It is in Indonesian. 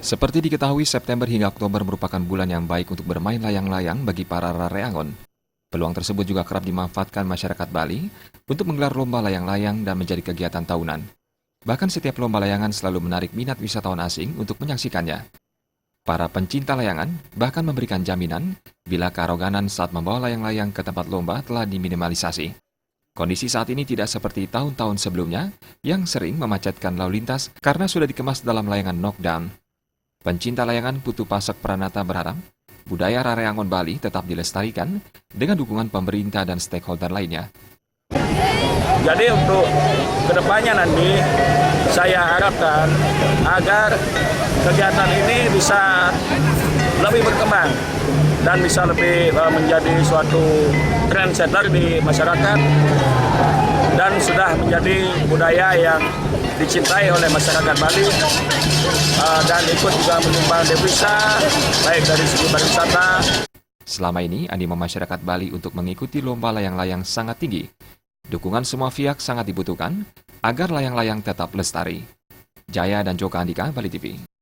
Seperti diketahui, September hingga Oktober merupakan bulan yang baik untuk bermain layang-layang bagi para rareangon. Peluang tersebut juga kerap dimanfaatkan masyarakat Bali untuk menggelar lomba layang-layang dan menjadi kegiatan tahunan. Bahkan setiap lomba layangan selalu menarik minat wisatawan asing untuk menyaksikannya. Para pencinta layangan bahkan memberikan jaminan bila kearoganan saat membawa layang-layang ke tempat lomba telah diminimalisasi. Kondisi saat ini tidak seperti tahun-tahun sebelumnya yang sering memacetkan lalu lintas karena sudah dikemas dalam layangan knockdown. Pencinta layangan Putu Pasek Pranata berharap budaya Rareangon Bali tetap dilestarikan dengan dukungan pemerintah dan stakeholder lainnya. Jadi untuk kedepannya nanti saya harapkan agar kegiatan ini bisa lebih berkembang dan bisa lebih menjadi suatu trendsetter di masyarakat dan sudah menjadi budaya yang dicintai oleh masyarakat Bali dan ikut juga menyumbang devisa baik dari segi pariwisata. Selama ini, animo masyarakat Bali untuk mengikuti lomba layang-layang sangat tinggi. Dukungan semua pihak sangat dibutuhkan agar layang-layang tetap lestari. Jaya dan Joka Andika, Bali TV.